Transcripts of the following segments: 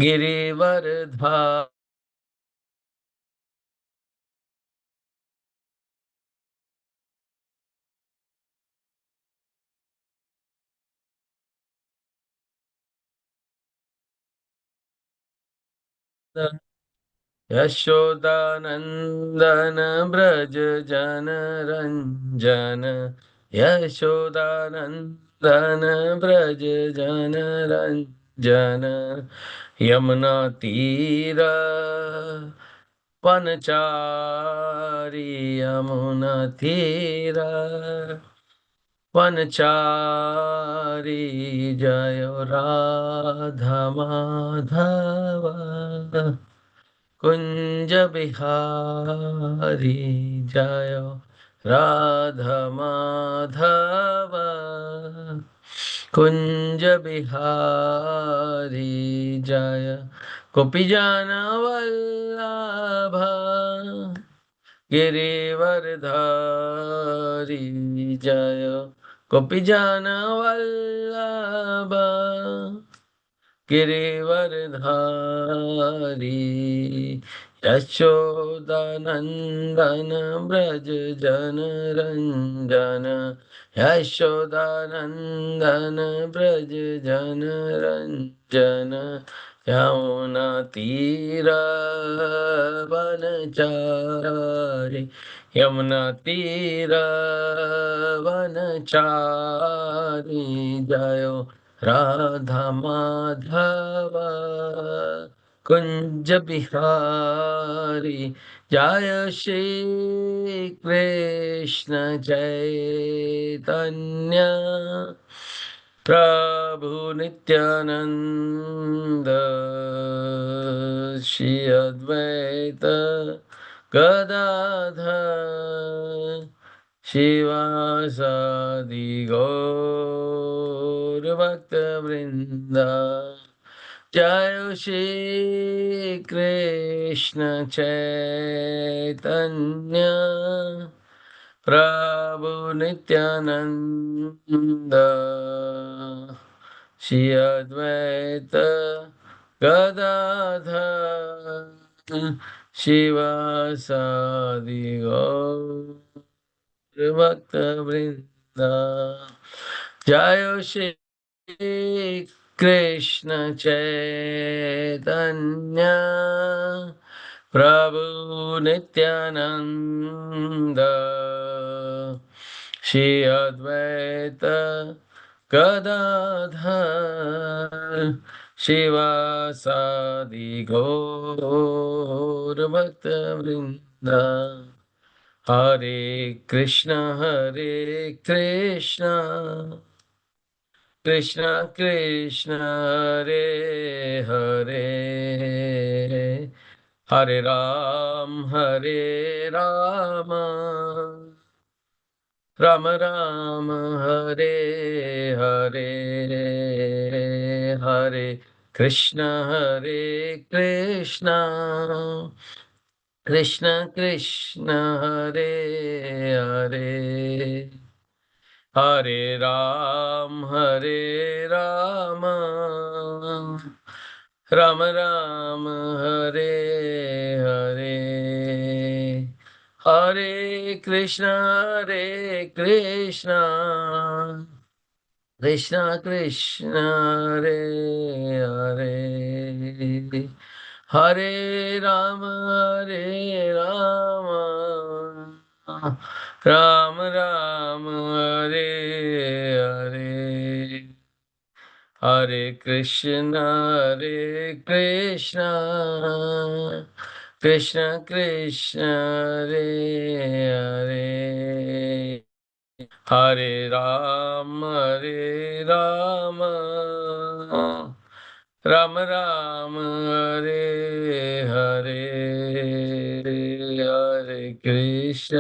गिरिवरधा यशोदानंदन ब्रज जन रंजन यशोदानंदन ब्रज जन रंजन यमुना तीर वनचारी यमुना तीर वनचारी जय राधा माधव कुंज बिहारी जय राधा माधव कुंज बिहारी जय गोपीजन वल्लभ गिरिवरधारी जय गोपीजन वल्लभ गिरिवरधारी यशोदानंदन ब्रज जन रंजन यशोदानंदन ब्रज जन रंजन यमुना तीर वनचारी यमुना तीर वनचारी जयो राधा माधव कुंज बिहारी जय श्री कृष्ण चैतन्य प्रभु नित्यानंद श्री अद्वैत गदाधर शिवासादि गौर भक्त वृंदा जय श्री कृष्ण चैतन्य प्रभु नित्यानंद श्री अद्वैत गदाधर शिवासादि गौर भक्त वृंदा जय श्री कृष्ण चैतन्य प्रभु नित्यानंद श्री अद्वैत गदाधर शिवासादि गौर भक्त वृंदा हरे Krishna Krishna Krishna Hare Hare Hare Ram Ram Ram Hare Hare Hare Krishna Krishna Krishna Hare Hare Hare Ram Ram Ram Hare Hare Hare Krishna Krishna Krishna Hare Hare Hare Ram Ram Ram Hare Hare Hare Krishna Krishna Krishna Hare Hare Hare Ram Ram Ram Hare Hare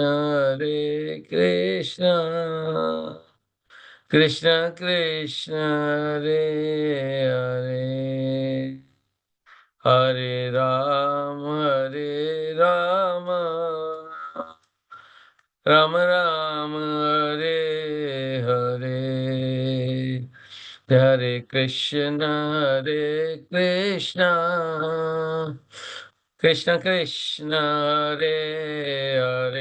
Hare Krishna Krishna Krishna Hare Hare Hare Ram Ram Ram Hare Hare Hare Hare Krishna, Krishna Krishna, Hare Hare,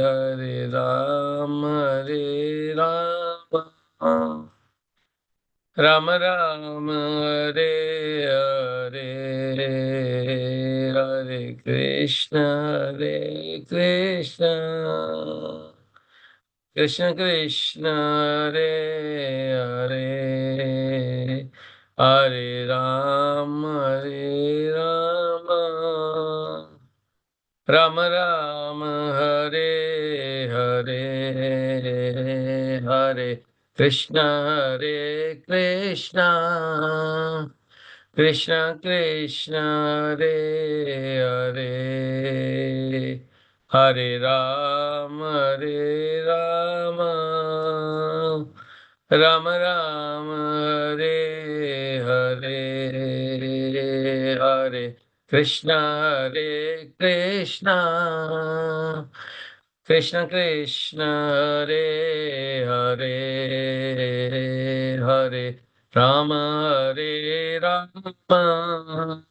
Hare Ram, Hare Ram. Ram Ram Hare Hare, Hare Krishna Hare Krishna, Krishna Krishna Hare Hare, Hare Ram Hare Rama, Ram Ram Hare Hare, Hare Krishna Hare Krishna, Krishna Krishna Hare Hare, Hare Ram Hare Rama, Ram Ram Hare Hare, Hare Krishna Hare Krishna, Krishna Krishna Hare Hare, Hare Rama Hare Rama,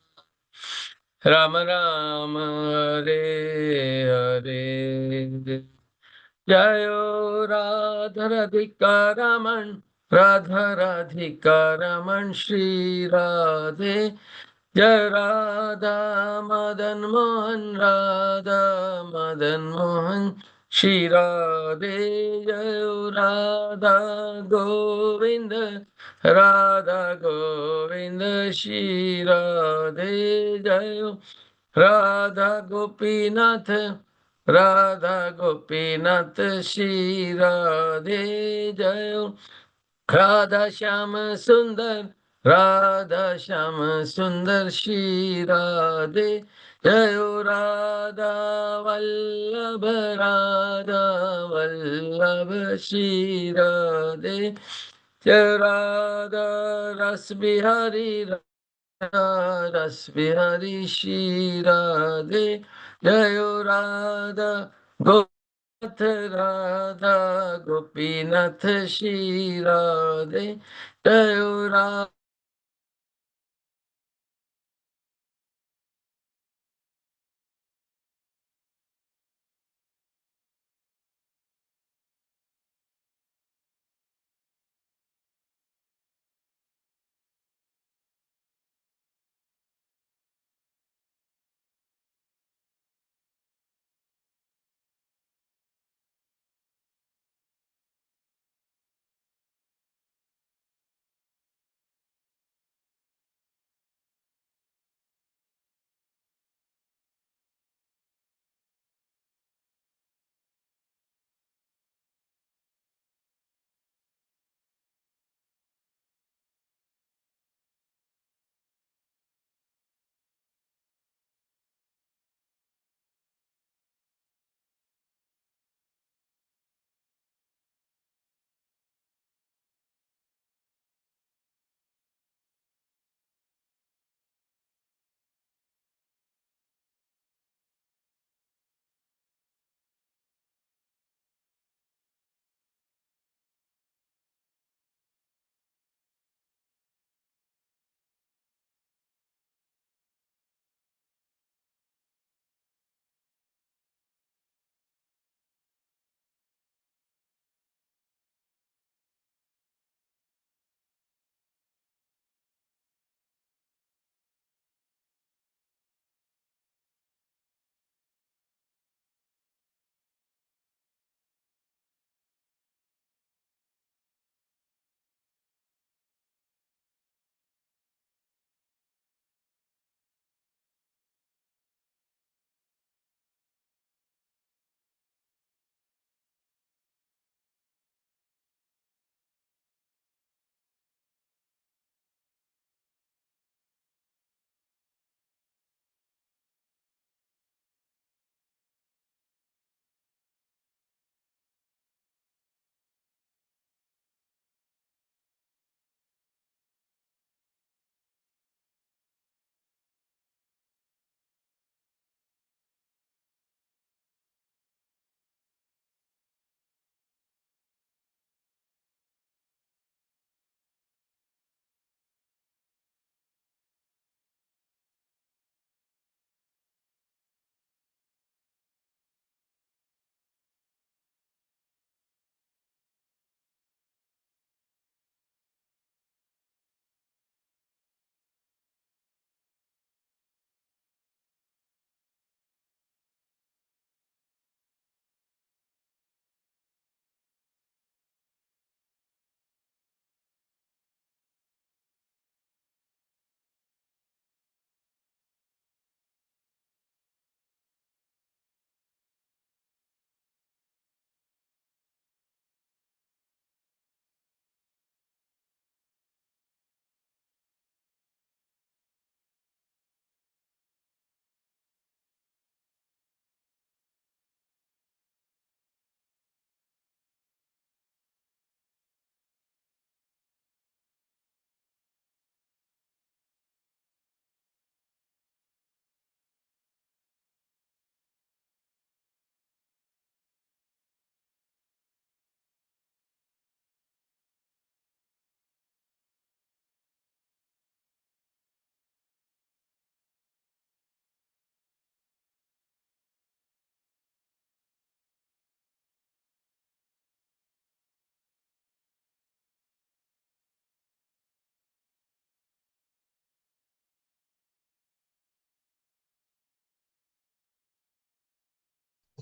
Rama Rama Hare Hare. Jayo Radha Radhika Raman, Radha Radhika Raman, Shri Radhe. Jai Radha Madan Mohan, Radha Madan Mohan, Shri Radhe. Jai Radha Govinda, Radha Govinda, Shri Radhe. Jai Radha Gopinath, Radha Gopinath, Shri Radhe. Jai Radha Shyama Sundar, Radha Shyama Sundar, Shri Radhe. Jayo Radha Vallabha, Radha Vallabha, Shri Radhe. Jai Radha Ras Bihari, Radha Ras Bihari, Shri Radhe. Jayo Radha Radha Gopinath, Shri Radhe. Jai Radha.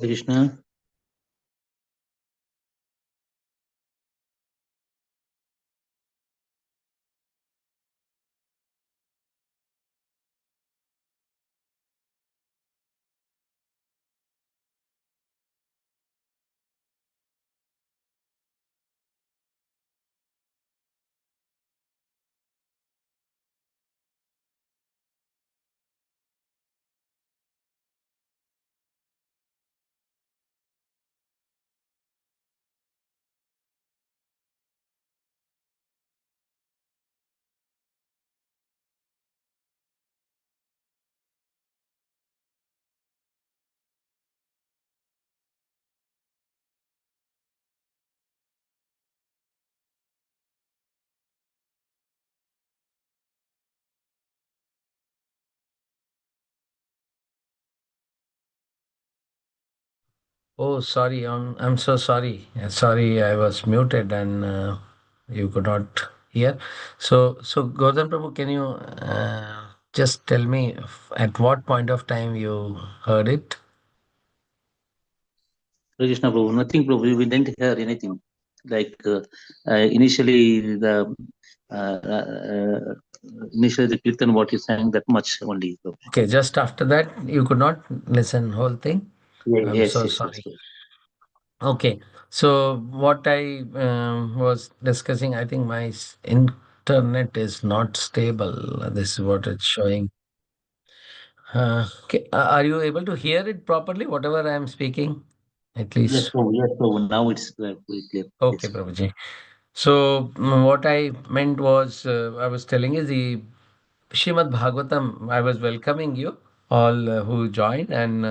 Krishna. Oh, sorry. I'm so sorry. Sorry, I was muted and you could not hear. So Gautam Prabhu, can you just tell me at what point of time you heard it? Krishna Prabhu, nothing Prabhu, we didn't hear anything. Like initially uh, uh, uh, initially the kirtan what you sang that much only. Prabhu. Okay, just after that, you could not listen whole thing. Yeah, I'm yes, so yes, yes. sorry. Okay, so what I was discussing, I think my internet is not stable. This is what it's showing. Okay, are you able to hear it properly, whatever I am speaking? At Yes, least. Prabhu, yes, Prabhu. Now it's very clear. Okay, Yes. Prabhuji. So what I meant was, I was telling is the Shrimad Bhagavatam. I was welcoming you all who joined and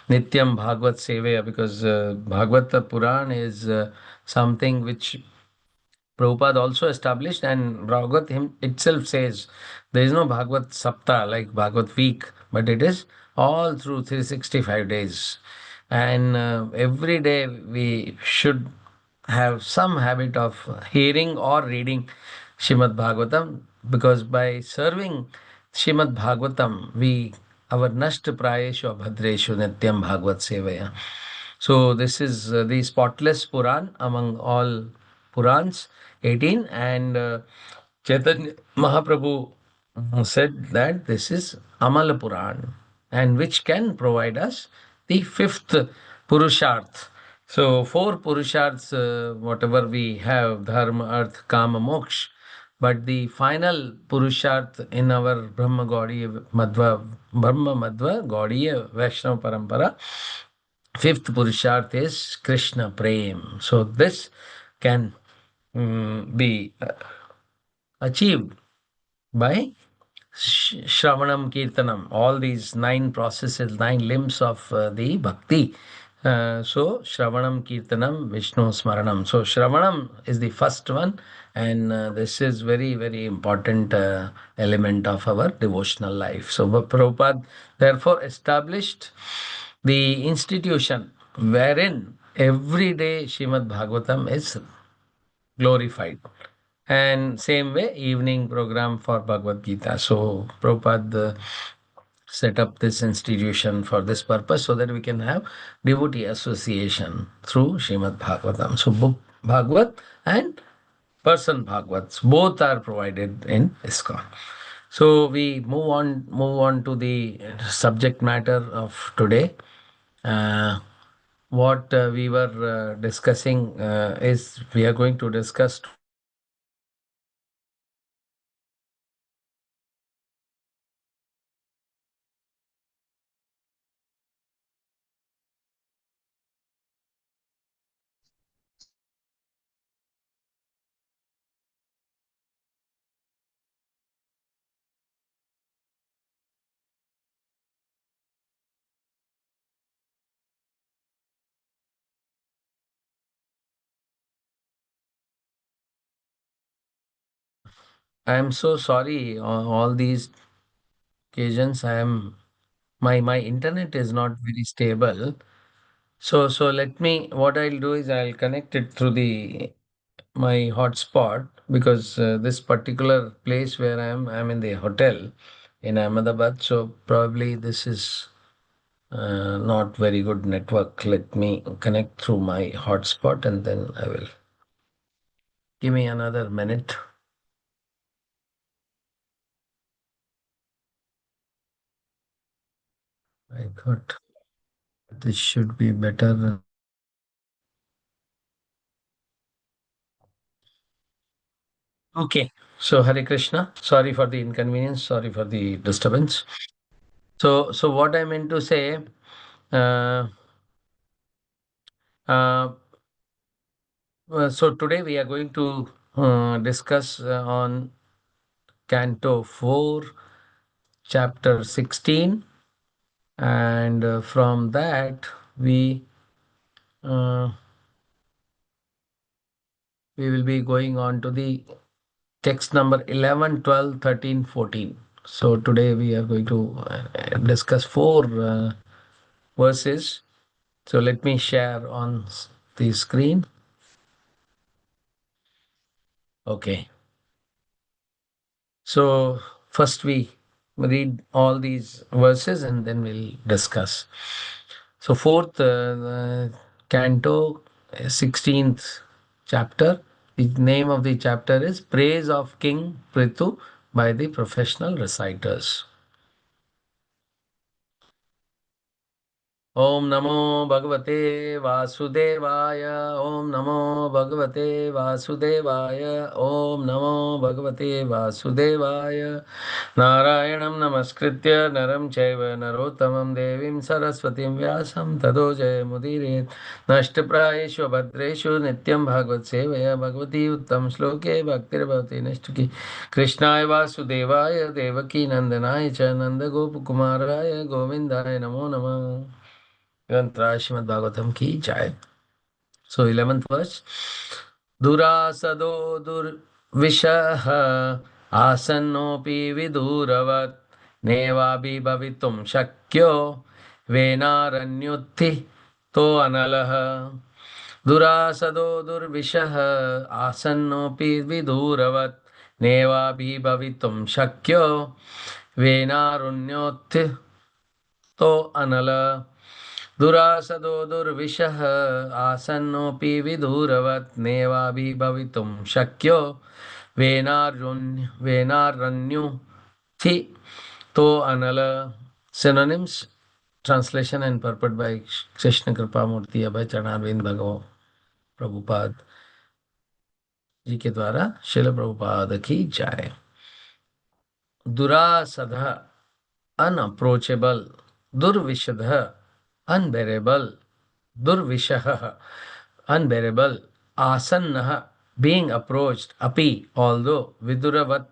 Nityam Bhagavat Sevaya because Bhagavata Puran is something which Prabhupada also established, and Bhagavad him itself says there is no Bhagavad Sapta like Bhagavad week, but it is all through 365 days. And every day we should have some habit of hearing or reading Shrimad Bhagavatam because by serving Shrimad Bhagavatam, we our nashta prayeshu bhadreshu nityam bhagavad sevaya. So this is the spotless Puran among all Purans, 18, and Chaitanya Mahaprabhu said that this is Amala Puran, and which can provide us the fifth Purusharth. So four Purusharths, whatever we have, Dharma, Arth, Kama, Moksha, but the final Purusharth in our Brahma Gaudiya Madhva, Brahma Madhva Gaudiya Vaishnava Parampara, fifth Purusharth is Krishna Prem. So this can be achieved by Shravanam Kirtanam, all these nine processes, nine limbs of the bhakti. So, Shravanam Kirtanam, Vishnu Smaranam. So, Shravanam is the first one, and this is very, very important element of our devotional life. So, Prabhupada therefore established the institution wherein every day Shrimad Bhagavatam is glorified. And same way, evening program for Bhagavad Gita. So Prabhupada set up this institution for this purpose so that we can have devotee association through Srimad Bhagavatam. So book Bhagavat and person Bhagavats both are provided in ISKCON. So we move on to the subject matter of today. Uh, what we were discussing is we are going to discuss today I am so sorry on all these occasions. My internet is not very stable. So let me what I'll do is I'll connect it through the my hotspot because this particular place where I'm in the hotel in Ahmedabad. So probably this is Not very good network. Let me connect through my hotspot and then I will. Give me another minute. I thought this should be better. Okay. So Hare Krishna. Sorry for the inconvenience. Sorry for the disturbance. So what I meant to say, uh, uh, so today we are going to discuss on Canto 4, Chapter 16, and from that uh, we will be going on to the text number 11, 12, 13, 14. So today we are going to discuss four verses. So let me share on the screen. Okay. So first we read all these verses and then we'll discuss. So fourth canto, 16th chapter. The name of the chapter is Praise of King Prithu by the professional reciters. ॐ नमो भगवते वासुदेवाय ॐ नमो भगवते वासुदेवाय ॐ नमो भगवते वासुदेवाय नारायणं नमस्कृत्य नरं चैव नरोत्तमं देवीं सरस्वतीं व्यासं ततो जयमुदीरयेत् नष्टप्रायेषु भद्रेषु नित्यं भागवत सेवया भगवती उत्तम श्लोके भक्तिर्भवति नष्टुकी कृष्णाय वासुदेवाय देवकी नंदनाय च नन्दगोपकुमाराय गोविन्दाय नमो नमः ग्रंथराज श्रीमद् भागवतम की जय. So 11th verse. दुरासदो दुर्विशः आसन्नोऽपि विदूरवत् नेवाभिभवितुं शक्यो वेनारण्युत्थितो अनलः. दुरासदो दुर्विशः आसन्नोऽपि विदूरवत् नेवाभिभवितुं शक्यो वेनारण्योत्थितो अनलः. दुरासदो दुर्विशः आसन्नोऽपि विदूरवत् नेवाभिभवितुं शक्यो वेनारण्युत्थितो Anal. Synonyms, translation and purport by Krishna Kripamurti Abhay Chanarvind Bhagavan Prabhupada जी के द्वारा शिल प्रभुपाद की जय. दुरासदः unapproachable, durvishadha unbearable, durvishah unbearable, asannah being approached, api although, viduravat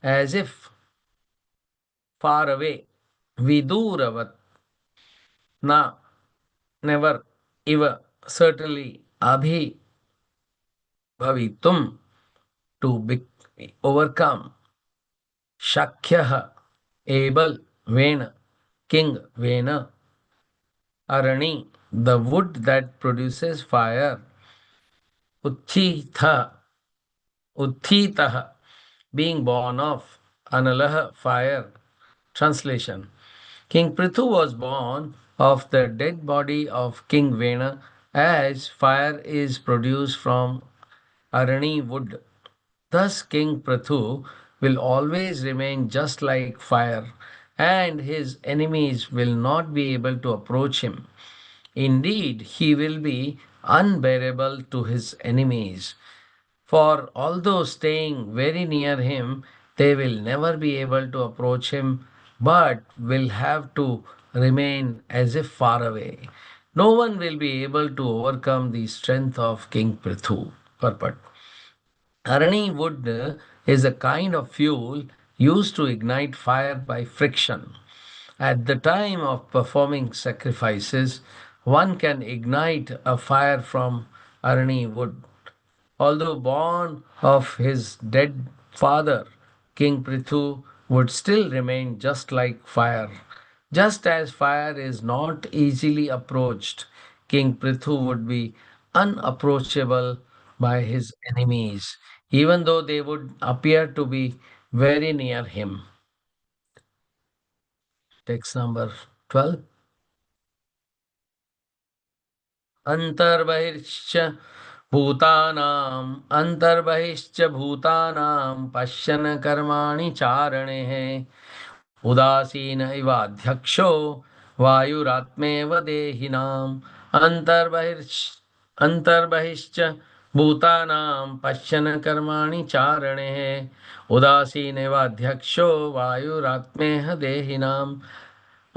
as if far away, viduravat na never, eva certainly, abhi bhavitum to be overcome, shakyah able, vena king, vena arani the wood that produces fire, uttitha uttitah being born of, analah fire. Translation. King Prithu was born of the dead body of King Vena, as fire is produced from Arani wood. Thus King Prithu will always remain just like fire, and his enemies will not be able to approach him. Indeed, he will be unbearable to his enemies. For although staying very near him, they will never be able to approach him, but will have to remain as if far away. No one will be able to overcome the strength of King Prithu. Purport. Arani wood is a kind of fuel used to ignite fire by friction. At the time of performing sacrifices, one can ignite a fire from Arani wood. Although born of his dead father, King Prithu would still remain just like fire. Just as fire is not easily approached, King Prithu would be unapproachable by his enemies, even though they would appear to be very near him. Text number 12. अंतर्बहिश्च भूतानाम् अंतर्बहिश्च भूतानां पश्यन् कर्माणि चारणे उदासीन इवाध्यक्षो वायुरात्मेव देहिनाम् अंतर्बहिश्च भूतानां पश्यन् कर्माणि चारणे उदासीन इवाध्यक्षो वायुरात्मेह देहिनाम्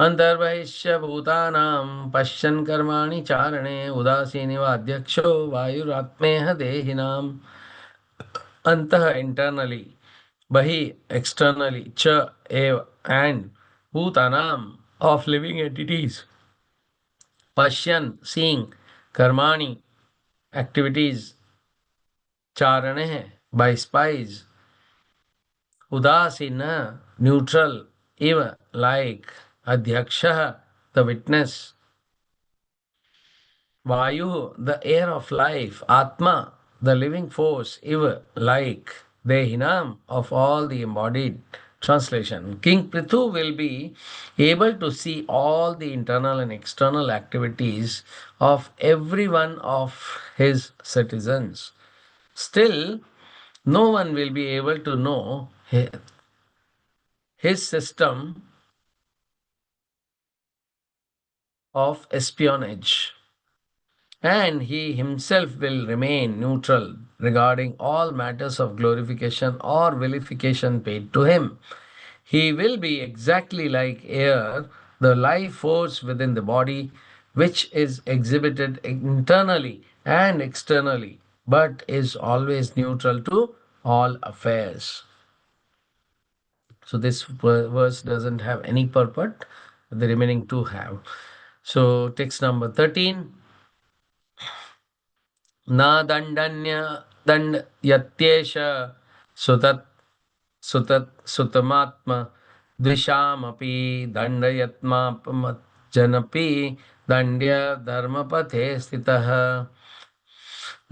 अंतर्बहिश्च भूतानां पश्यन् कर्माणि चारणे उदासीनिव अध्यक्षो वायुरात्मेह देहिनाम् अंतः internally, bahi externally, cha ev and bhutanam of living entities, pashyan seeing, karmani activities, charane by spies, udasina neutral, eva like, adhyaksha the witness, Vayu, the air of life, Atma, the living force, Iva, like, Dehinam, of all the embodied. Translation. King Prithu will be able to see all the internal and external activities of every one of his citizens. Still, no one will be able to know his system of espionage. And he himself will remain neutral regarding all matters of glorification or vilification paid to him. He will be exactly like air, the life force within the body, which is exhibited internally and externally, but is always neutral to all affairs. So this verse doesn't have any purport, the remaining two have. So text number 13. न दण्डन्य दण्ड यत्येष सुतत् सुतत् सुतमात्म द्विषामपि दण्डयत्मापमज्जनपि दण्ड्य धर्मपथे स्थितः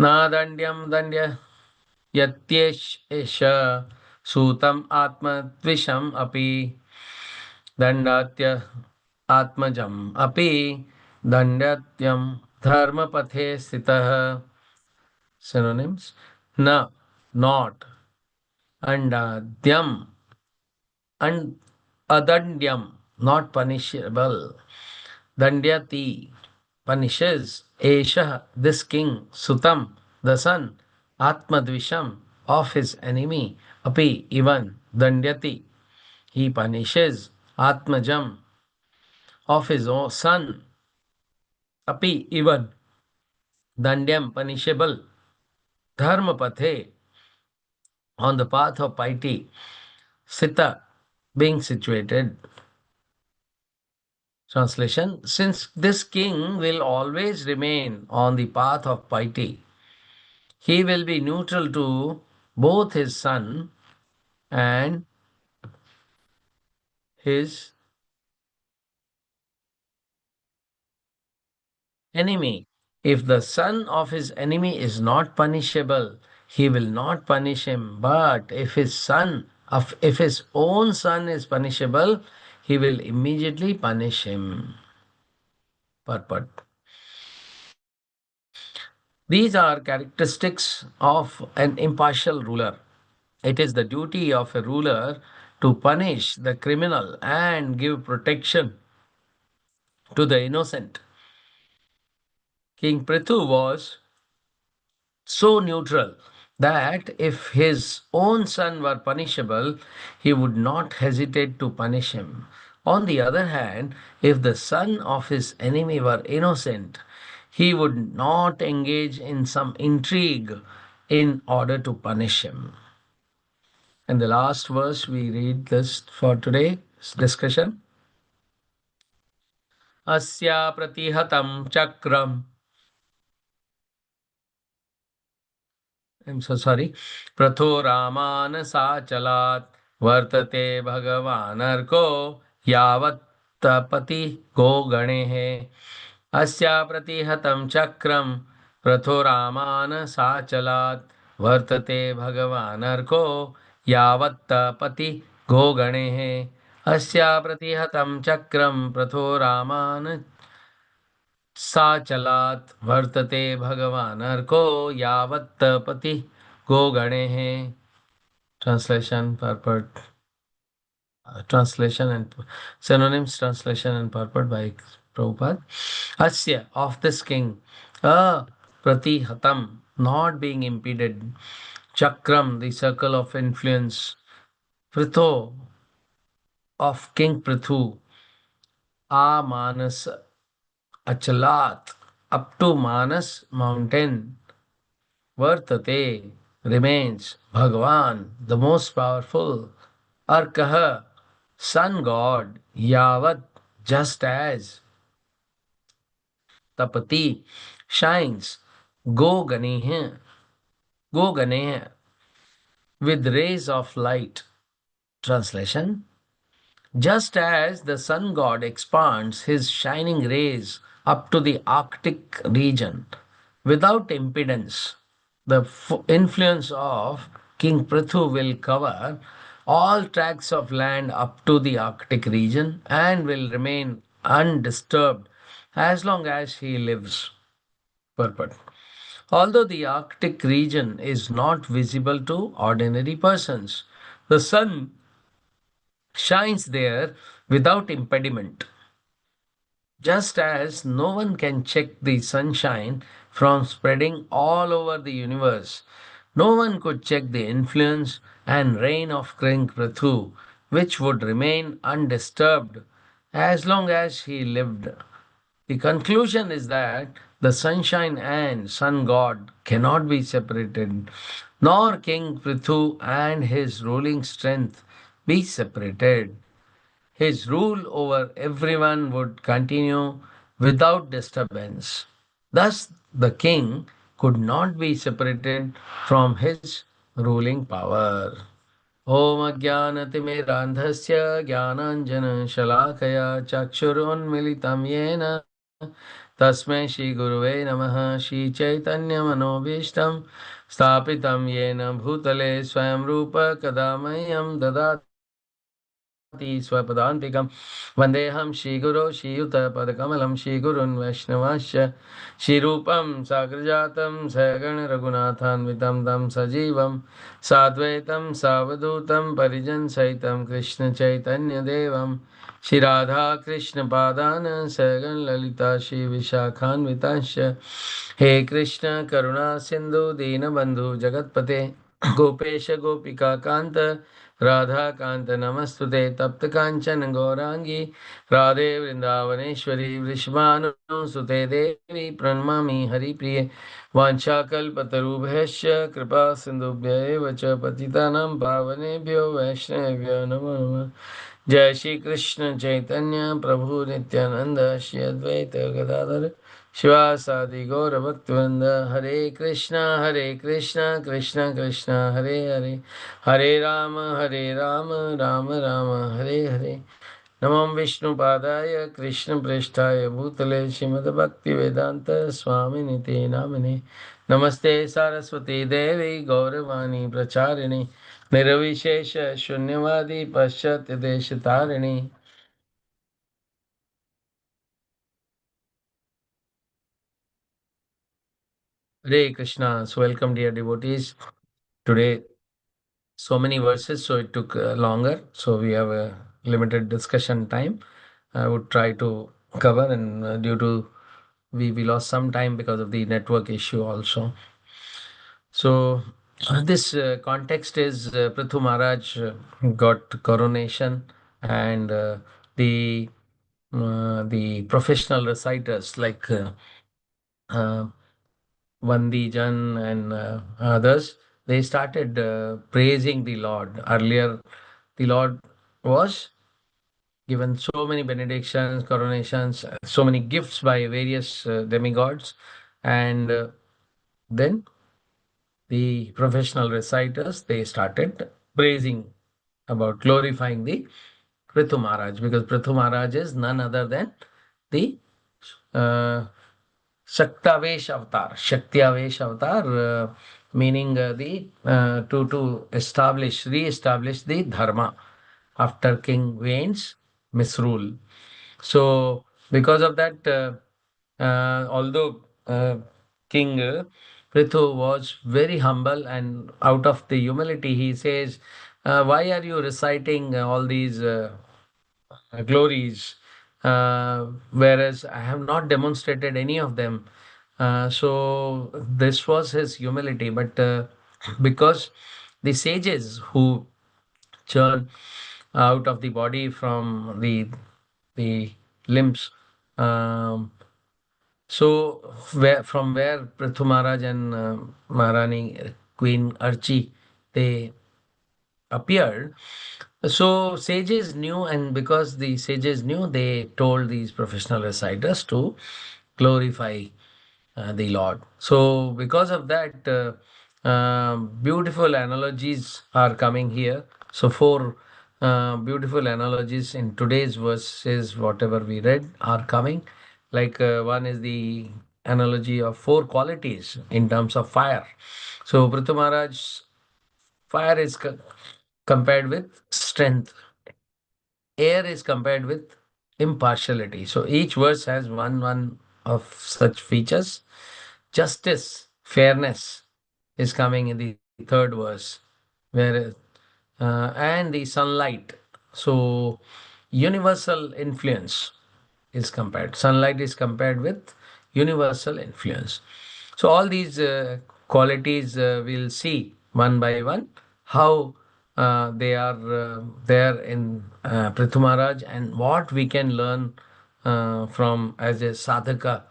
न दण्ड्यं दण्ड्य यत्येष सूतम् आत्मद्विषम् अपि दण्डात्य आत्मजम् अपि दण्डत्यं धर्मपथे स्थितः. Synonyms: na, not, andadyam, and adandyam, not punishable, dandyati, punishes, esha, this king, sutam, the son, atmadvisham, of his enemy, api, even, dandyati, he punishes, atmajam, of his own son, api, even, dandyam, punishable, dharmapathe, on the path of piety, sita, being situated. Translation: since this king will always remain on the path of piety, he will be neutral to both his son and his enemy. If the son of his enemy is not punishable, he will not punish him. But if his own son is punishable, he will immediately punish him. Purport. These are characteristics of an impartial ruler. It is the duty of a ruler to punish the criminal and give protection to the innocent. King Prithu was so neutral that if his own son were punishable, he would not hesitate to punish him. On the other hand, if the son of his enemy were innocent, he would not engage in some intrigue in order to punish him. And the last verse we read this for today's discussion. Asya pratihatam chakram. I'm so sorry. Pratho Raman Sachalat Vartate Bhagavanarko Yavat Tapati Go Ganehe Asya Pratihatam Chakram Pratho Raman Sachalat Vartate Bhagavanarko Yavat Tapati Go Ganehe Asya Pratihatam Chakram Pratho Raman सा चलात् वर्तते भगवान् अर्को यावत् पति गो गणे हैं. Translation, purport, translation and synonyms, translation and purport by Prabhupada. Asya, of this king, pratihatam, not being impeded, chakram, the circle of influence, pritho, of King Prithu, manas achalat, up to Manas mountain, vartate, remains, Bhagavan, the most powerful, Arkaha, sun god, Yavat, just as Tapati shines, Go Ganeha, Go Ganeha, with rays of light. Translation: just as the sun god expands his shining rays up to the Arctic region without impedance, the influence of King Prithu will cover all tracts of land up to the Arctic region and will remain undisturbed as long as he lives. Purport. Although the Arctic region is not visible to ordinary persons, the sun shines there without impediment. Just as no one can check the sunshine from spreading all over the universe, no one could check the influence and reign of King Prithu, which would remain undisturbed as long as he lived. The conclusion is that the sunshine and sun god cannot be separated, nor King Prithu and his ruling strength be separated. His rule over everyone would continue without disturbance. Thus, the king could not be separated from his ruling power. ॐ अज्ञानतिमिरान्धस्य ज्ञानाञ्जनशलाकया चक्षुरुन्मिलितं येन तस्मै श्रीगुरुवे नमः. श्रीचैतन्यमनोभीष्टं स्थापितं येन भूतले स्वयं रूप कदा मह्यं ददाति स्वपदान्तिकं वन्देऽहं श्रीगुरो श्रीयुतपदकमलं श्रीगुरुन् वैष्णवाश्च श्रीरूपं साग्रजातं सगणरघुनाथान्वितं तं सजीवं साद्वैतं सावधूतं परिजनसहितं कृष्णचैतन्यदेवं श्रीराधाकृष्णपादान् सगणललिता श्रीविशाखान्विताश्च हे कृष्ण करुणा सिन्धु दीनबन्धु जगत्पते गोपेश गोपिका कान्त राधा कांत नमस्तुते तप्त कांचन गौरांगी राधे वृंदावनेश्वरी वृषभानुसुते देवी प्रणमामि हरिप्रिये वाञ्छाकल्पतरुभ्यश्च कृपा सिन्धुभ्य एव च पतितानां पावनेभ्यो वैष्णवेभ्यो नमो नमः. जय श्री कृष्ण चैतन्य प्रभु नित्यानंद श्री अद्वैत गदाधर शिवासादि गौर भक्तवृंद. हरे कृष्णा कृष्ण कृष्ण हरे हरे, हरे राम राम राम हरे हरे. नमो विष्णुपादाय कृष्णप्रेष्ठाय भूतले श्रीमद्भक्तिवेदान्त स्वामिनिते नामिने. नमस्ते सारस्वती देवी गौरवाणी प्रचारिणे निर्विशेष शून्यवादी पाश्चात्य देश Tarini. Hare Krishna. So welcome dear devotees. Today so many verses, so it took longer. So we have a limited discussion time. I would try to cover, and due to we lost some time because of the network issue also. So this context is Prithu Maharaj got coronation, and the professional reciters like uh, Vandi Jan and others, they started praising the Lord. Earlier, the Lord was given so many benedictions, coronations, so many gifts by various demigods, and then the professional reciters, they started praising about glorifying the Prithu Maharaj, because Prithu Maharaj is none other than the uh, Shaktavesh avatar, Shaktiavesh avatar, meaning to re-establish the dharma after King Vain's misrule. So because of that, Although King Prithu was very humble, and out of the humility, he says, "Why are you reciting all these glories, whereas I have not demonstrated any of them?" So this was his humility, but because the sages who churn out of the body from the limbs. Um, from where Prithu Maharaj and Maharani Queen Archie they appeared. So sages knew, and because the sages knew, they told these professional reciters to glorify the Lord. So because of that, beautiful analogies are coming here. So four beautiful analogies in today's verses, whatever we read, are coming. Like one is the analogy of four qualities in terms of fire. So Prithu Maharaj, fire is compared with strength. Air is compared with impartiality. So each verse has one of such features. Justice, fairness is coming in the third verse, where and the sunlight. So universal influence is compared. Sunlight is compared with universal influence. So all these qualities we'll see one by one how they are there in Prithu Maharaj, and what we can learn from as a sadhaka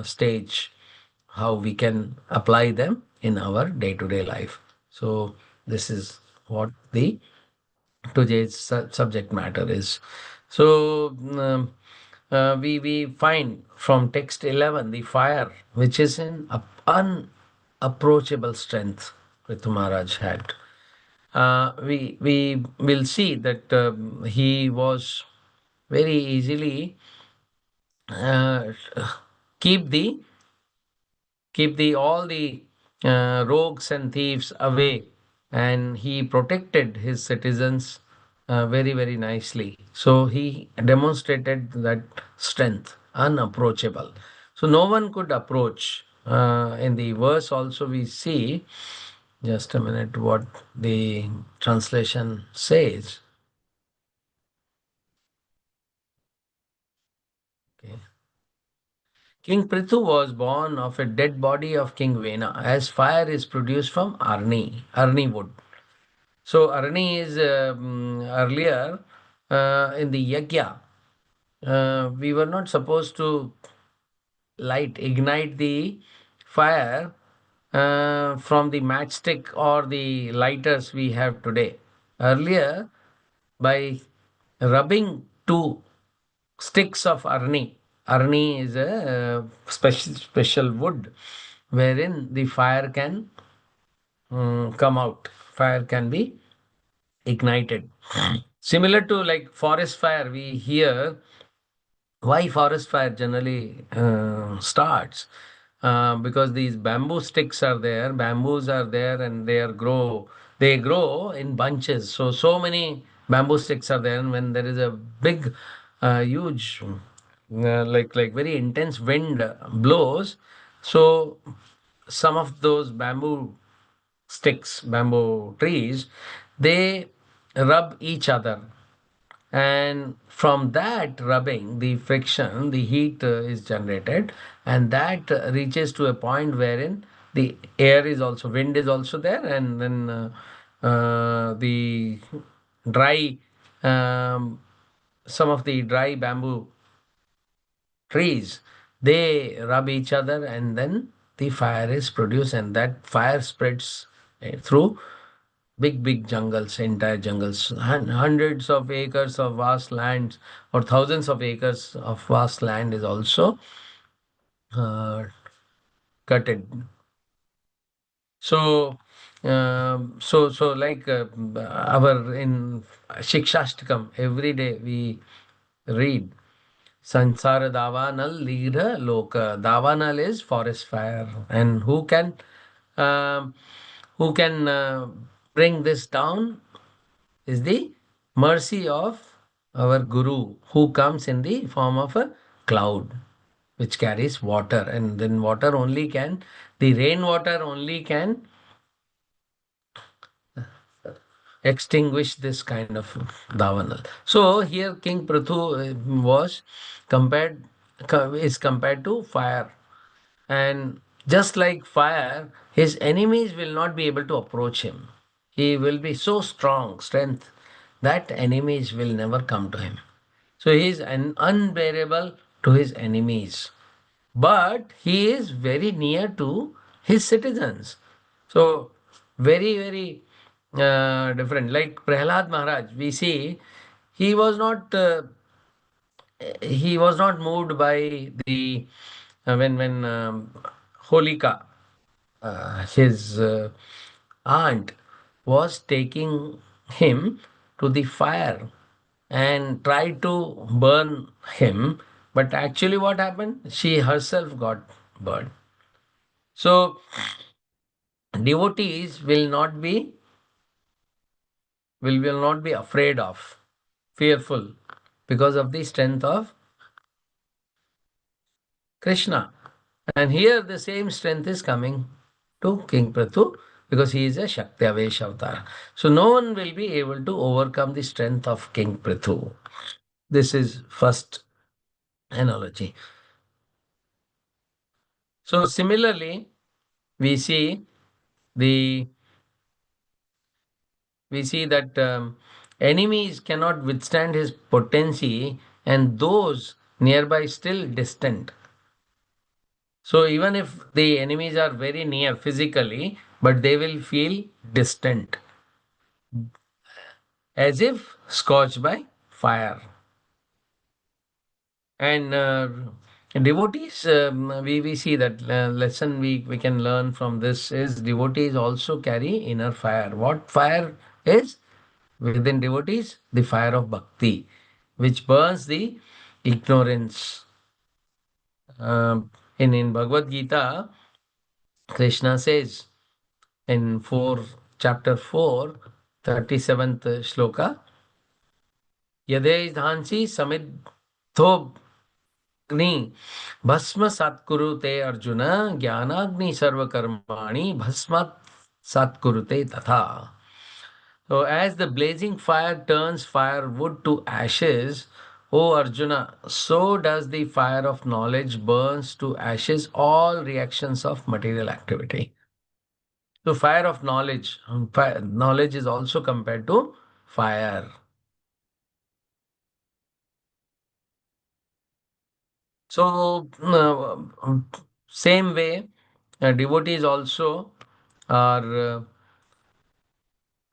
stage, how we can apply them in our day-to-day life. So this is what the today's subject matter is. So we find from text 11 the fire which is in unapproachable strength Prithu Maharaj had. We will see that he was very easily uh, keep the keep the all the rogues and thieves away, and he protected his citizens very nicely. So he demonstrated that strength unapproachable, so no one could approach. In the verse also we see, just a minute, what the translation says. Okay. King Prithu was born of a dead body of King Vena, as fire is produced from Arni wood. So Arani is earlier in the yagya. We were not supposed to ignite the fire from the matchstick or the lighters we have today. Earlier, by rubbing two sticks of Arni. Arni is a special wood wherein the fire can come out. Fire can be ignited. Similar to like forest fire, we hear why forest fire generally starts. Because these bamboo sticks are there, bamboos are there, and they grow in bunches. So many bamboo sticks are there, and when there is a big, huge, like very intense wind blows, so some of those bamboo sticks, bamboo trees, they rub each other, and from that rubbing, the friction, the heat is generated, and that reaches to a point wherein the air is also, wind is also there, and then the dry, um, some of the dry bamboo trees, they rub each other, and then the fire is produced, and that fire spreads through big jungles, entire jungles, hundreds of acres of vast lands, or thousands of acres of vast land is also uh, cutted. So like our in Shikshashtakam, every day we read Sansara Davanal Lira Loka. Davanal is forest fire, and um, who can bring this down is the mercy of our Guru, who comes in the form of a cloud. which carries water, and then water only can, the rainwater only can extinguish this kind of davanal. So here King Prithu was compared, is compared to fire. And just like fire, his enemies will not be able to approach him. He will be so strong, strength, that enemies will never come to him. So he is unbearable to his enemies. But he is very near to his citizens. So very, very different. Like Prahlad Maharaj, we see he was not moved by the when Holika, his aunt, was taking him to the fire and tried to burn him, but actually what happened, she herself got burned. So devotees will not be afraid of, fearful, because of the strength of Krishna. And here the same strength is coming to King Prathu because he is a Shakti Avesh avatar. So no one will be able to overcome the strength of King Prithu. This is first analogy. So similarly, we see the we see that enemies cannot withstand his potency, and those nearby still distant. So even if the enemies are very near physically, but they will feel distant, as if scorched by fire. And devotees, we see that lesson we can learn from this is devotees also carry inner fire. What fire is? Within devotees, the fire of bhakti, which burns the ignorance. In Bhagavad Gita, Krishna says in 4, chapter 4, 37th shloka, Yade dhansi samidho Agni Bhasma Satkurute Arjuna Jnanagni Sarvakarmani Bhasmat Satkurute Tatha. So, as the blazing fire turns firewood to ashes, O Arjuna, so does the fire of knowledge burns to ashes all reactions of material activity. So, fire of knowledge, knowledge is also compared to fire. So, same way, devotees also are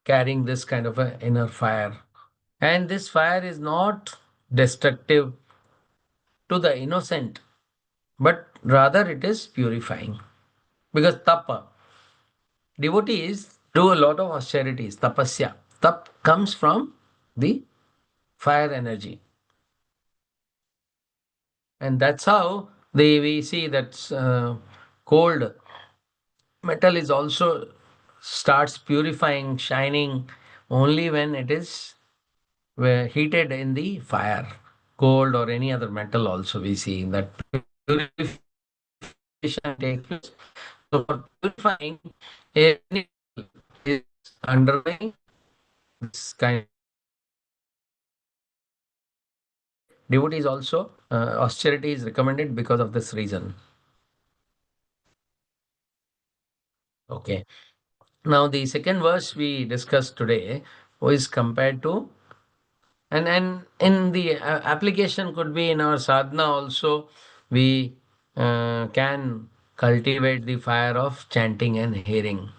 carrying this kind of a inner fire. And this fire is not destructive to the innocent, but rather it is purifying. Because tapa, devotees do a lot of austerities, tapasya. Tap comes from the fire energy. And that's how we see that cold metal is also starts purifying, shining only when it is heated in the fire. Gold or any other metal also we see that purification takes place. So for purifying, any is undergoing this kind. Devotees also austerity is recommended because of this reason. Okay. Now the second verse we discussed today is compared to, and in the application could be in our sadhana also, we can cultivate the fire of chanting and hearing.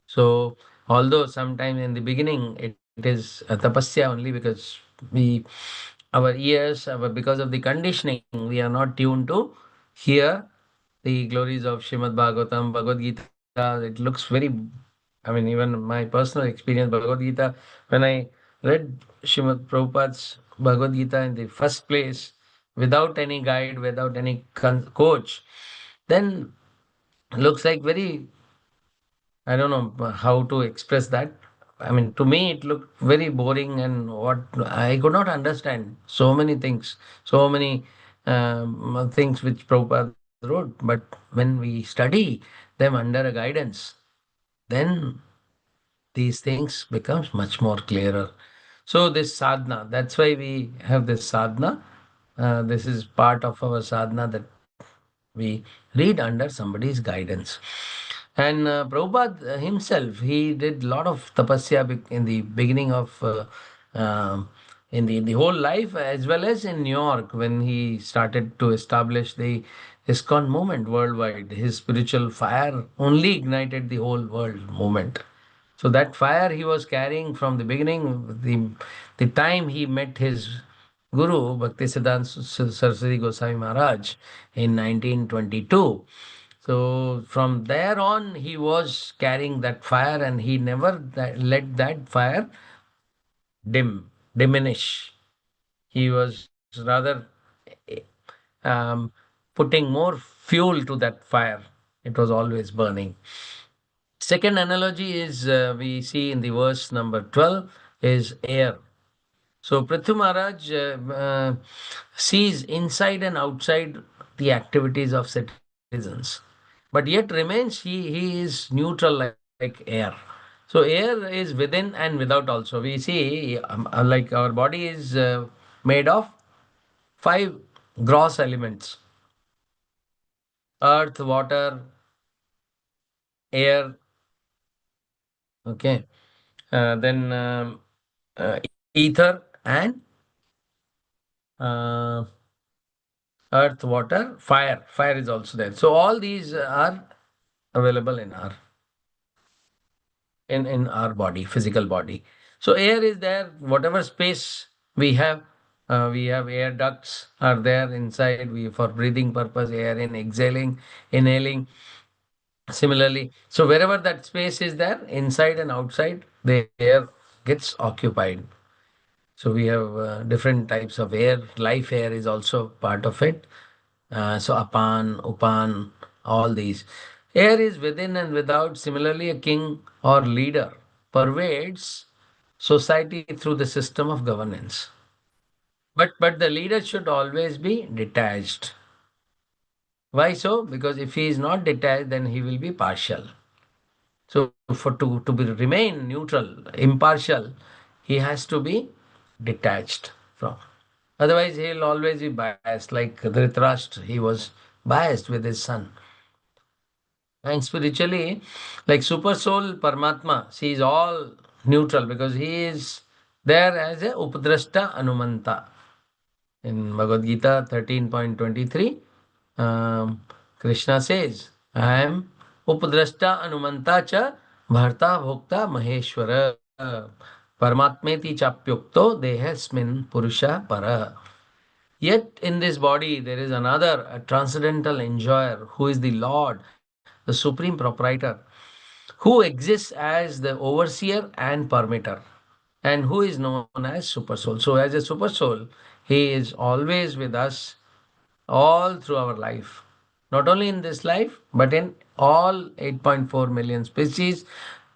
So although sometime in the beginning it is a tapasya only because we our ears because of the conditioning we are not tuned to hear the glories of Shrimad Bhagavatam, Bhagavad Gita. It looks very, I mean, even my personal experience, Bhagavad Gita, when I read Shrimad Prabhupada's Bhagavad Gita in the first place, without any guide, without any coach, then looks like very, I don't know how to express that. I mean, to me, it looked very boring and what I could not understand so many things, so many. things which Prabhupada wrote. But when we study them under a guidance, then these things becomes much more clearer. So this sadhana, that's why we have this sadhana. This is part of our sadhana that we read under somebody's guidance. And Prabhupada himself, he did a lot of tapasya in the beginning of in the whole life, as well as in New York when he started to establish the ISKCON movement worldwide. His spiritual fire only ignited the whole world movement. So that fire he was carrying from the beginning, the time he met his Guru Bhaktisiddhanta Saraswati Goswami Maharaj in 1922. So from there on, he was carrying that fire, and he never let that fire diminish. He was rather um, putting more fuel to that fire. It was always burning. Second analogy is we see in the verse number 12 is air. So Prithu Maharaj sees inside and outside the activities of citizens, but yet remains he is neutral like air. So air is within and without also. We see like our body is made of five gross elements: earth, water, air, okay, then ether and uh, earth, water, fire. Fire is also there. So all these are available in our body, physical body. So air is there. Whatever space we have air ducts are there inside. We for breathing purpose, air in exhaling, inhaling. Similarly, so wherever that space is there, inside and outside, the air gets occupied. So we have different types of air. Life air is also part of it. So apan, upan, all these. Air is within and without. Similarly, a king or leader pervades society through the system of governance. But the leader should always be detached. Why so? Because if he is not detached, then he will be partial. So to remain neutral, impartial, he has to be detached from. Otherwise, he'll always be biased. Like Dhritarashtra, he was biased with his son. And spiritually, like super soul Paramatma, sees all neutral because he is there as a Upadrashta Anumanta. In Bhagavad Gita 13.23, Krishna says, I am Upadrashta Anumanta cha Bharta Bhokta Maheshwara Paramatmeti Chapyukto Dehasmin Purusha Para. Yet in this body there is another, a transcendental enjoyer who is the Lord, the supreme proprietor, who exists as the overseer and permitter, and who is known as super soul. So as a super soul, he is always with us all through our life. Not only in this life, but in all 8.4 million species,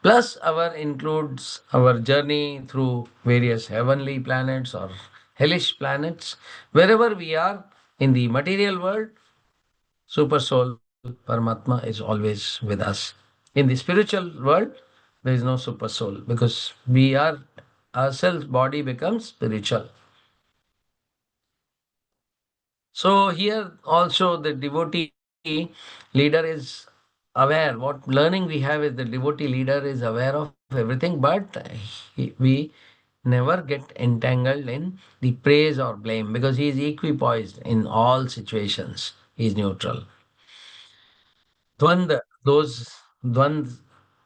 plus our includes our journey through various heavenly planets or hellish planets. Wherever we are in the material world, super soul Paramatma is always with us. In the spiritual world, there is no super soul because we are ourselves, body becomes spiritual. So here also the devotee leader is aware. What learning we have is the devotee leader is aware of everything, but we never get entangled in the praise or blame because he is equipoised in all situations. He is neutral. Dvand, those dvand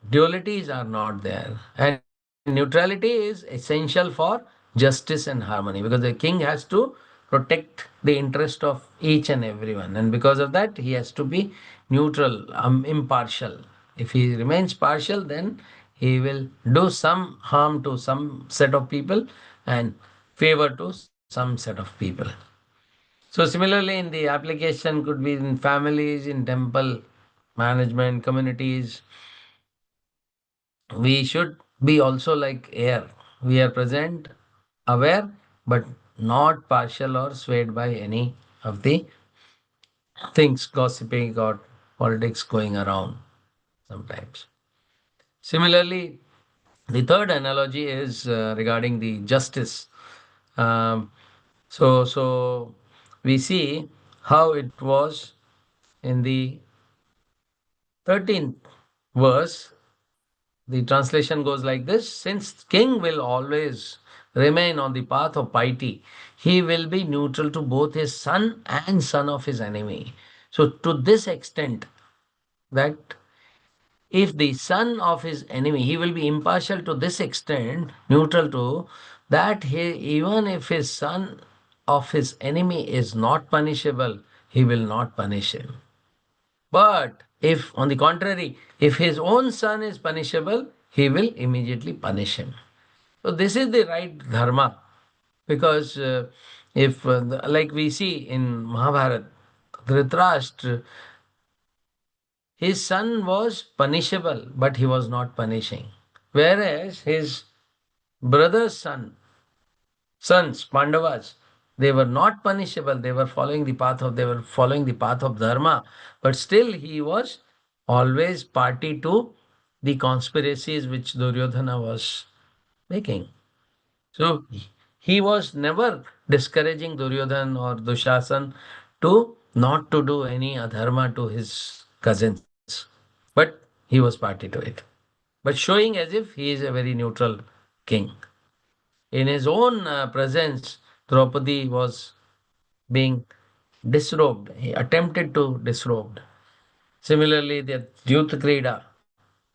dualities are not there. And neutrality is essential for justice and harmony because the king has to protect the interest of each and everyone. And because of that, he has to be neutral, impartial. If he remains partial, then he will do some harm to some set of people and favor to some set of people. So similarly, in the application could be in families, in temple management, communities, we should be also like air. We are present, aware, but not partial or swayed by any. of the things gossiping or politics going around sometimes. Similarly, the third analogy is regarding the justice. Um, so we see how it was in the 13th verse. The translation goes like this: since king will always remain on the path of piety, he will be neutral to both his son and son of his enemy. So, to this extent, that if the son of his enemy, he will be impartial to this extent, neutral to that, even if his son of his enemy is not punishable, he will not punish him. But if, on the contrary, if his own son is punishable, he will immediately punish him. So this is the right dharma, because if, like we see in Mahabharata, Dhritarashtra, his son was punishable, but he was not punishing. Whereas his brother's sons, Pandavas, they were not punishable. They were following the path of dharma, but still he was always party to the conspiracies which Duryodhana was making. So he was never discouraging Duryodhan or Dushasan to not to do any adharma to his cousins. But he was party to it. But showing as if he is a very neutral king. In his own presence, Draupadi was being disrobed. He attempted to disrobe. Similarly, the Youth Krida,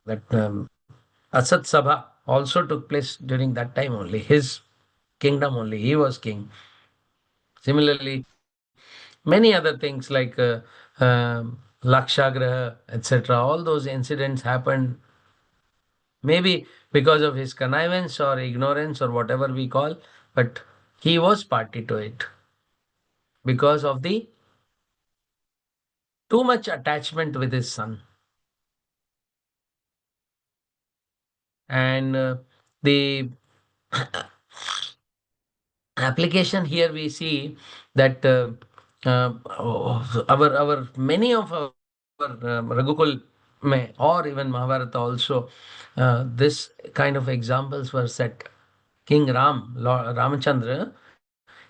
that Asat Sabha, also took place during that time only. His kingdom only. He was king. Similarly, many other things like Lakshagraha, etc. All those incidents happened maybe because of his connivance or ignorance or whatever we call, but he was party to it because of the too much attachment with his son. And the application here we see that our many of our Raghukul may or even Mahabharata also, this kind of examples were set. King Lord Ramachandra,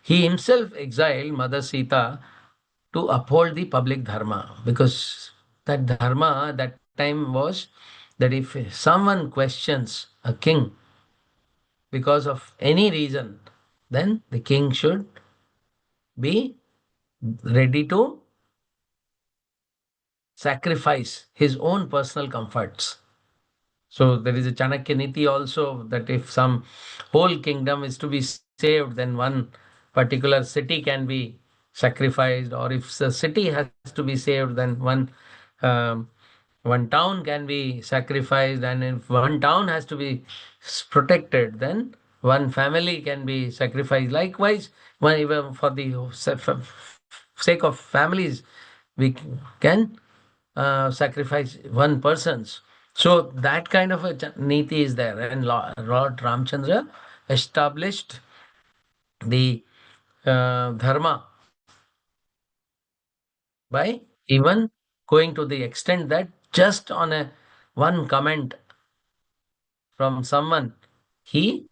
he himself exiled Mother Sita to uphold the public dharma, because that dharma that time was that if someone questions a king because of any reason, then the king should be ready to sacrifice his own personal comforts. So there is a Chanakya Niti also, that if some whole kingdom is to be saved, then one particular city can be sacrificed, or if the city has to be saved, then um, one town can be sacrificed, and if one town has to be protected, then one family can be sacrificed. Likewise, even for the sake of families, we can sacrifice one person's. So that kind of a niti is there, and Lord Ramchandra established the dharma by even going to the extent that just on a one comment from someone, he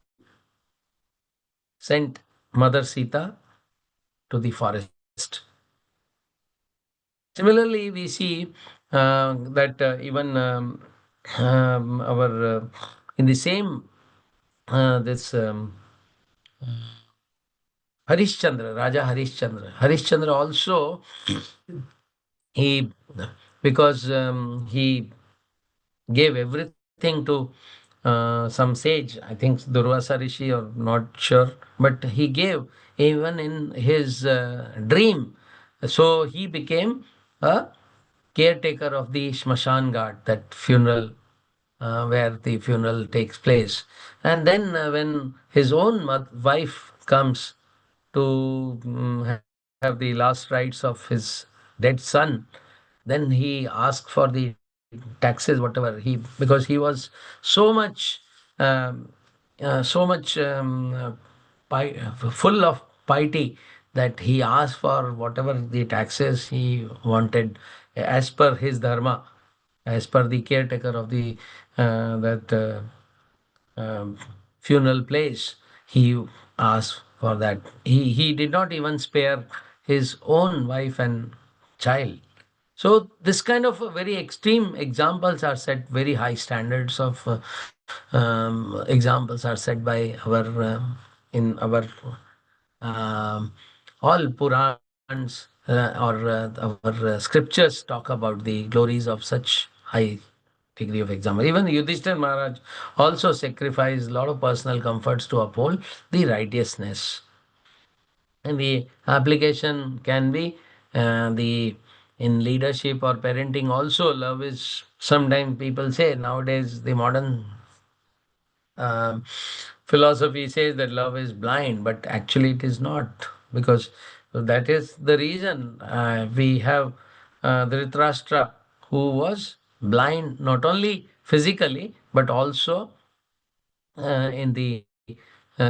sent Mother Sita to the forest. Similarly, we see that even our in the same this Harishchandra, Raja Harishchandra. Harishchandra also, he, because he gave everything to some sage, I think Durvasa Rishi, or not sure, but he gave even in his dream. So he became a caretaker of the Shmashan Ghat, that funeral where the funeral takes place. And then when his own wife comes to have the last rites of his dead son, then he asked for the taxes, whatever because he was so much, um, so much full of piety, that he asked for whatever the taxes he wanted as per his dharma, as per the caretaker of the that um, funeral place. He asked for that. He did not even spare his own wife and child. So this kind of very extreme examples are set. Very high standards of examples are set by our in our um, all Purans or our scriptures talk about the glories of such high degree of example. Even Yudhishthir Maharaj also sacrificed a lot of personal comforts to uphold the righteousness. And the application can be the in leadership or parenting also. Love is, sometimes people say nowadays the modern um, philosophy says that love is blind, but actually it is not, because that is the reason we have Dhritarashtra, who was blind not only physically but also in the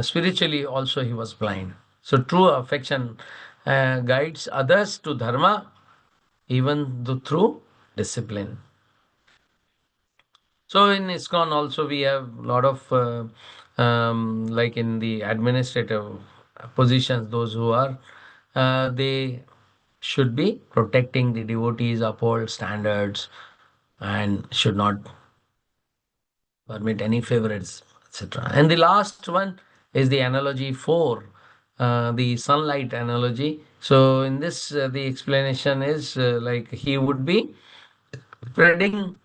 spiritually also he was blind. So true affection guides others to dharma even though through discipline. So in ISKCON also we have a lot of like in the administrative positions, those who are they should be protecting the devotees, uphold standards, and should not permit any favorites, etc. And the last one is the analogy 4, the sunlight analogy. So in this, the explanation is like he would be spreading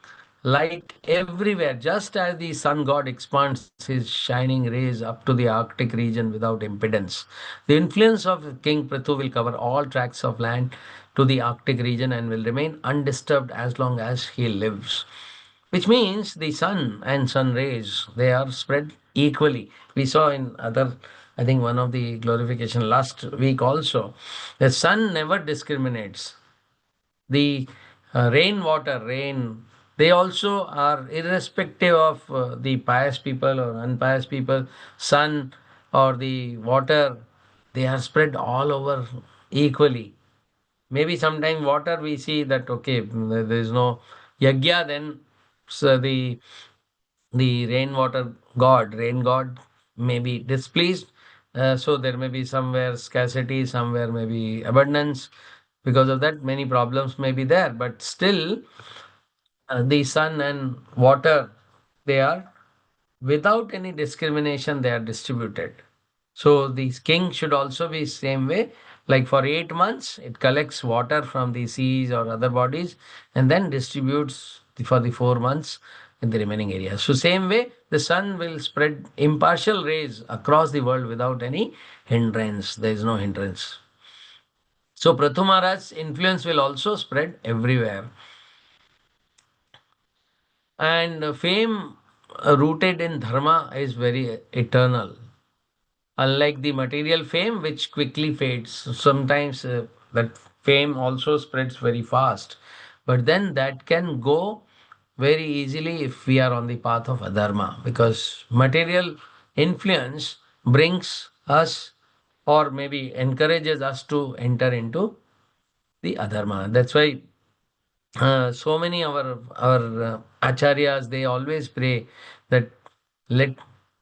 light everywhere, just as the sun god expands his shining rays up to the Arctic region without impedance. The influence of King Prithu will cover all tracts of land to the Arctic region and will remain undisturbed as long as he lives. Which means the sun and sun rays, they are spread equally. We saw in other, I think one of the glorification last week also, the sun never discriminates. The rain, they also are irrespective of the pious people or unpious people. Sun or the water, they are spread all over equally. Maybe sometime water we see that okay, there is no yagya, then so the rain god may be displeased. So there may be somewhere scarcity, somewhere maybe abundance. Because of that, many problems may be there, but still the sun and water, they are without any discrimination, they are distributed. So the king should also be same way. Like for 8 months, it collects water from the seas or other bodies and then distributes for the 4 months in the remaining areas. So same way, the sun will spread impartial rays across the world without any hindrance. There is no hindrance. So Prathu Maharaj's influence will also spread everywhere. And fame rooted in dharma is very eternal. Unlike the material fame, which quickly fades, sometimes that fame also spreads very fast. But then that can go very easily if we are on the path of adharma, because material influence brings us or maybe encourages us to enter into the adharma. That's why so many our acharyas, they always pray that let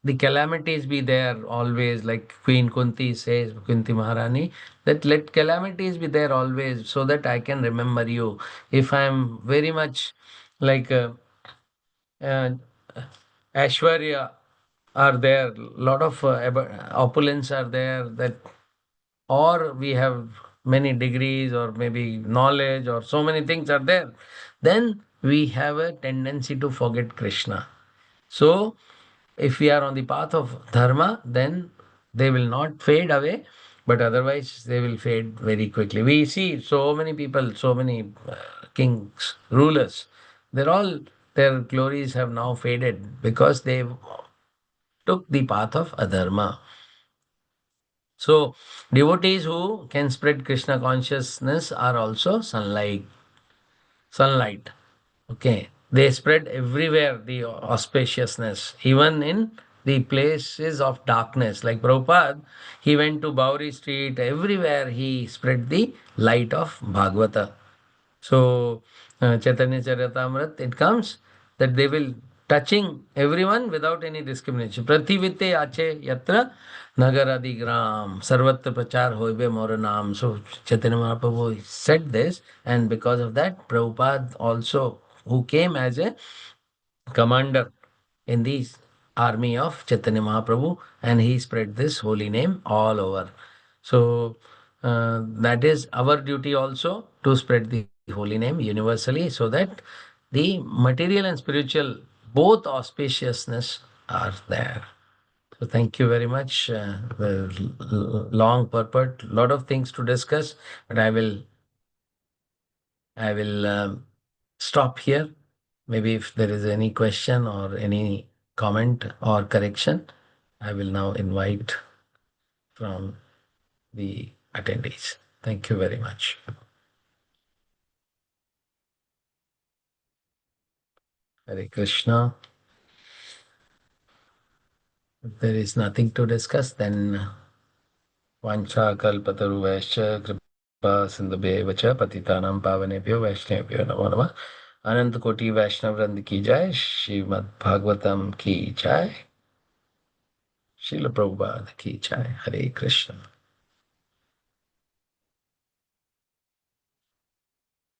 the calamities be there always, like Queen Kunti says, Kunti Maharani, that let calamities be there always so that I can remember you. If I'm very much like uh, Ashwarya are there, lot of opulence are there, that or we have many degrees or maybe knowledge or so many things are there, then we have a tendency to forget Krishna. So if we are on the path of dharma, then they will not fade away, but otherwise they will fade very quickly. We see so many people, so many kings, rulers, they're all, their glories have now faded because they took the path of adharma. So, devotees who can spread Krishna consciousness are also sunlight. Okay, they spread everywhere the auspiciousness, even in the places of darkness. Like Prabhupada, he went to Bowery Street, everywhere he spread the light of Bhagavata. So, Chaitanya Charitamrita, it comes that they will touching everyone without any discrimination. Prativite ache yatra nagaradi gram sarvatra prachar hoibe mora naam. So, Chaitanya Mahaprabhu said this, and because of that, Prabhupada also, who came as a commander in the army of Chaitanya Mahaprabhu, and he spread this holy name all over. So that is our duty also to spread the holy name universally, so that the material and spiritual both auspiciousness are there. So thank you very much. Long purport, lot of things to discuss, but I will stop here. Maybe if there is any question or any comment or correction, I will now invite from the attendees. Thank you very much. Hare Krishna. If there is nothing to discuss, then Vancha kalpataruvascha kripa sindhubheva cha patitanam pavanebhyo vaishnavibhyo namo namah. Anant Koti Vaishnav Vrand ki jai, Srimad Bhagavatam ki jai, Srila Prabhupada ki jai. Hare Krishna.